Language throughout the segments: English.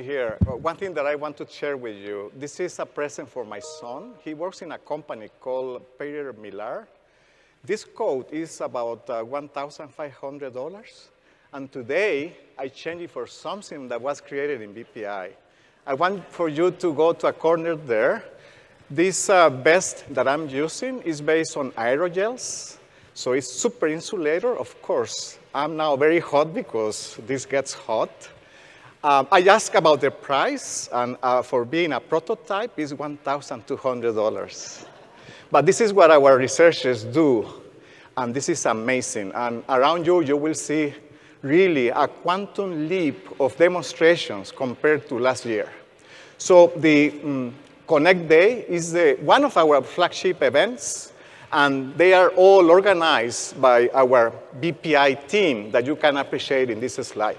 Here, one thing that I want to share with you, this is a present for my son. He works in a company called Peter Millar. This coat is about $1,500, and today I changed it for something that was created in BPI. I want for you to go to a corner there. This vest that I'm using is based on aerogels, so it's super insulator. Of course, I'm now very hot because this gets hot. I asked about the price, and for being a prototype is $1,200. But this is what our researchers do, and this is amazing. And around you, you will see really a quantum leap of demonstrations compared to last year. So the Connect Day is one of our flagship events, and they are all organized by our BPI team that you can appreciate in this slide.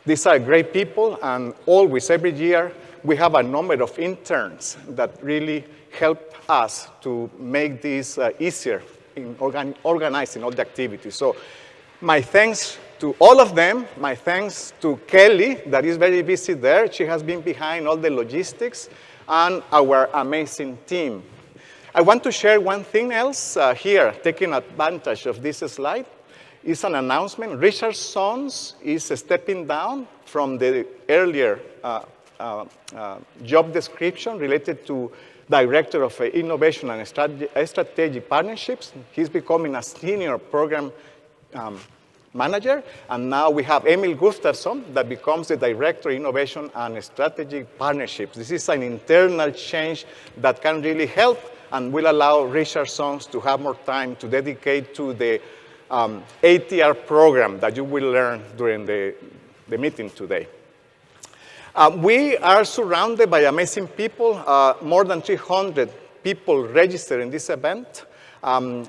These are great people, and always, every year, we have a number of interns that really help us to make this easier in organizing all the activities. So my thanks to all of them. My thanks to Kelly, that is very busy there. She has been behind all the logistics, and our amazing team. I want to share one thing else here, taking advantage of this slide. Is an announcement. Richard Sons is stepping down from the earlier job description related to Director of Innovation and Strategic Partnerships. He's becoming a senior program manager, and now we have Emil Gustafsson that becomes the Director of Innovation and Strategic Partnerships. This is an internal change that can really help and will allow Richard Sons to have more time to dedicate to the ATR program that you will learn during the meeting today. We are surrounded by amazing people, more than 300 people registered in this event,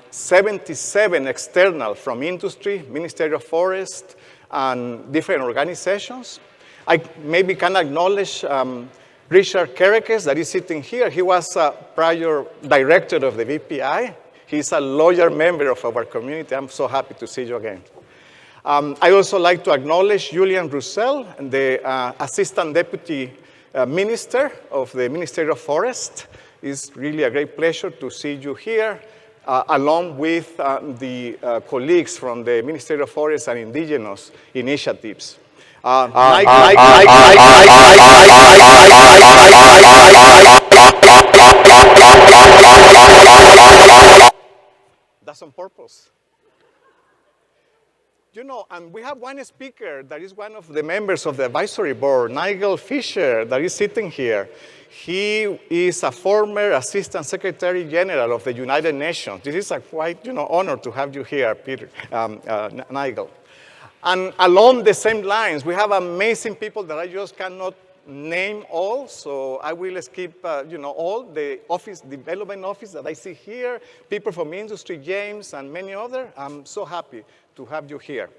77 external from industry, Ministry of Forest, and different organizations. I maybe can acknowledge Richard Kerekes that is sitting here. He was a prior director of the BPI. He's a loyal member of our community. I'm so happy to see you again. I also like to acknowledge Julian Roussel, the Assistant Deputy Minister of the Ministry of Forest. It's really a great pleasure to see you here, along with the colleagues from the Ministry of Forest and Indigenous Initiatives. That's on purpose. You know, and we have one speaker that is one of the members of the advisory board, Nigel Fisher, that is sitting here. He is a former Assistant Secretary General of the United Nations. This is a quite, honor to have you here, Peter, Nigel. And along the same lines, we have amazing people that I just cannot name all, so I will skip, all the office, development office that I see here, people from industry, James, and many others. I'm so happy to have you here.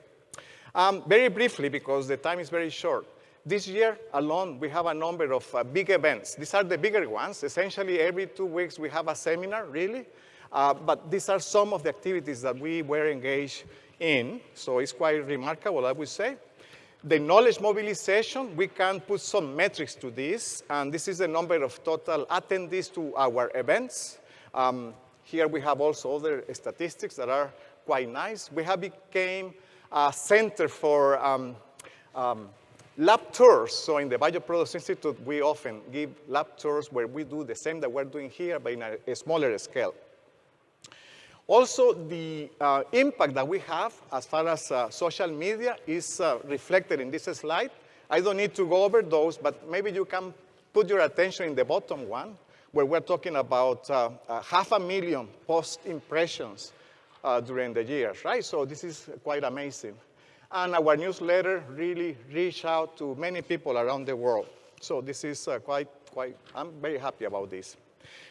Very briefly, because the time is very short. This year alone, we have a number of big events. These are the bigger ones. Essentially, every 2 weeks, we have a seminar, really. But these are some of the activities that we were engaged in, so it's quite remarkable, I would say. The knowledge mobilization, we can put some metrics to this, and this is the number of total attendees to our events. Here we have also other statistics that are quite nice. We have become a center for lab tours. So in the Bioproducts Institute, we often give lab tours where we do the same that we're doing here, but in a smaller scale. Also, the impact that we have as far as social media is reflected in this slide. I don't need to go over those, but maybe you can put your attention in the bottom one, where we're talking about 500,000 post impressions during the years, right? So this is quite amazing. And our newsletter really reached out to many people around the world. So this is I'm very happy about this.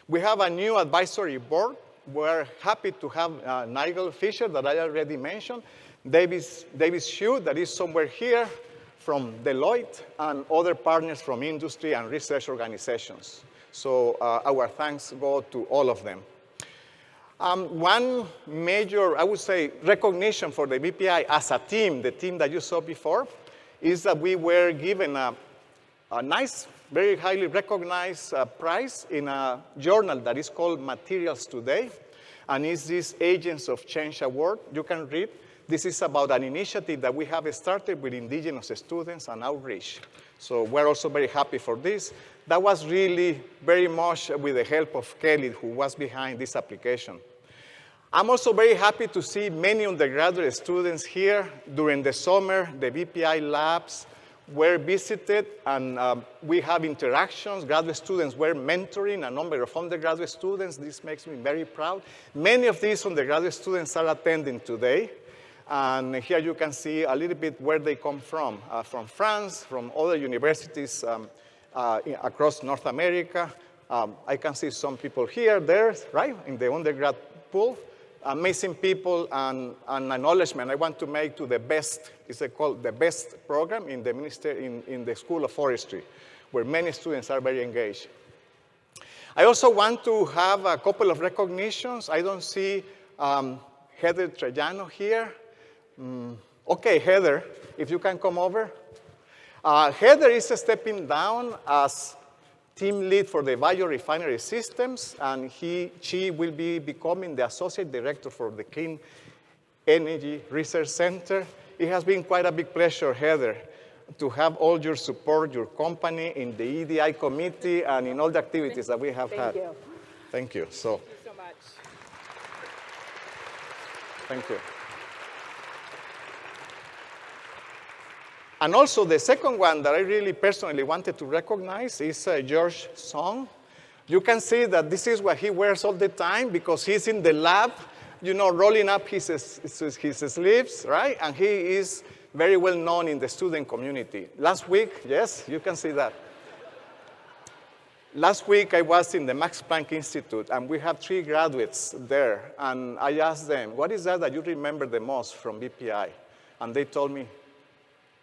We have a new advisory board. We're happy to have Nigel Fisher, that I already mentioned, Davis Hsu, that is somewhere here, from Deloitte, and other partners from industry and research organizations. So our thanks go to all of them. One major, I would say, recognition for the BPI as a team, the team that you saw before, is that we were given a a nice, very highly recognized prize in a journal that is called Materials Today, and it's this Agents of Change Award. You can read. This is about an initiative that we have started with indigenous students and outreach. So we're also very happy for this. That was really very much with the help of Kelly, who was behind this application. I'm also very happy to see many undergraduate students here. During the summer, the BPI labs were visited, and we have interactions. Graduate students were mentoring a number of undergraduate students. This makes me very proud. Many of these undergraduate students are attending today. And here you can see a little bit where they come from France, from other universities across North America. I can see some people here, there, right, in the undergrad pool. Amazing people, and an acknowledgement I want to make to the BEST, it's called the BEST program in the, in the School of Forestry, where many students are very engaged. I also want to have a couple of recognitions. I don't see Heather Trajano here. Okay, Heather, if you can come over. Heather is stepping down as team lead for the biorefinery systems, and she will be becoming the associate director for the Clean Energy Research Center. It has been quite a big pleasure, Heather, to have all your support, your company in the EDI committee and in all the activities that we have had. Thank you. Thank you. Thank you so much. Thank you. And also the second one that I really personally wanted to recognize is George Song. You can see that this is what he wears all the time because he's in the lab, you know, rolling up his sleeves, right? And he is very well known in the student community. Last week, yes, you can see that. Last week I was in the Max Planck Institute, and we have 3 graduates there. And I asked them, what is that you remember the most from BPI? And they told me,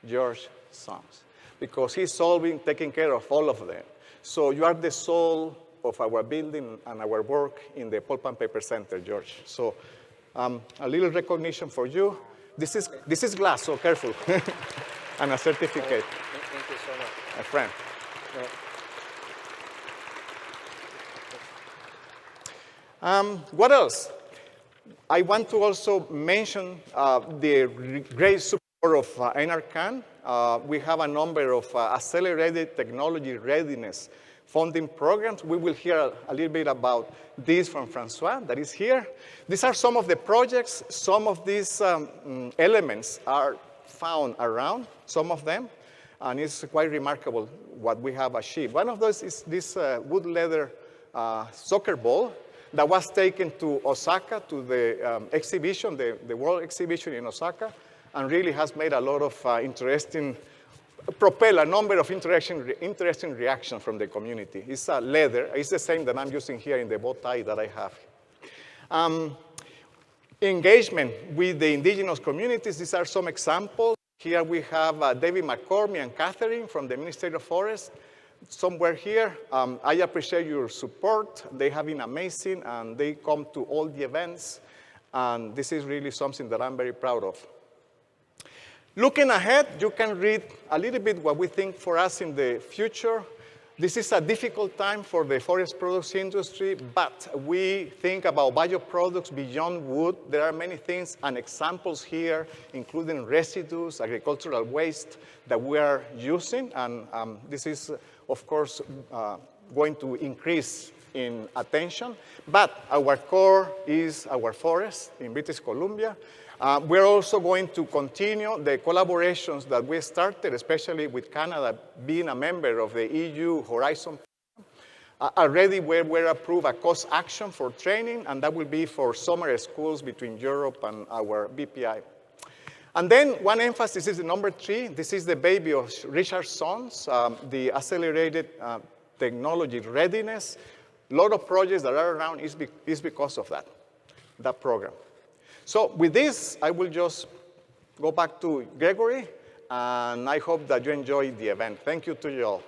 George Songs, because he's taking care of all of them. So you are the soul of our building and our work in the Pulp and Paper Center, George. So a little recognition for you. This is glass, so careful. And a certificate. Thank you so much. My friend. What else? I want to also mention the great support of NRCan. We have a number of accelerated technology readiness funding programs. We will hear a little bit about this from Francois that is here. These are some of the projects. Some of these elements are found around, some of them, and it's quite remarkable what we have achieved. One of those is this wood leather soccer ball that was taken to Osaka, to the exhibition, the World Exhibition in Osaka, and really has made a lot of propel a number of interesting reactions from the community. It's leather. It's the same that I'm using here in the bow tie that I have. Engagement with the indigenous communities. These are some examples. Here we have David McCormick and Catherine from the Ministry of Forests. Somewhere here, I appreciate your support. They have been amazing, and they come to all the events. And this is really something that I'm very proud of. Looking ahead, you can read a little bit what we think for us in the future. This is a difficult time for the forest products industry, but we think about bioproducts beyond wood. There are many things and examples here, including residues, agricultural waste that we are using. And this is, of course, going to increase in attention. But our core is our forest in British Columbia. We're also going to continue the collaborations that we started, especially with Canada being a member of the EU Horizon. Already we're approved a cost action for training, and that will be for summer schools between Europe and our BPI. And then one emphasis is the number 3. This is the baby of Richard Sons, the accelerated technology readiness. A lot of projects that are around is because of that program. So with this, I will just go back to Gregory, and I hope that you enjoyed the event. Thank you to you all.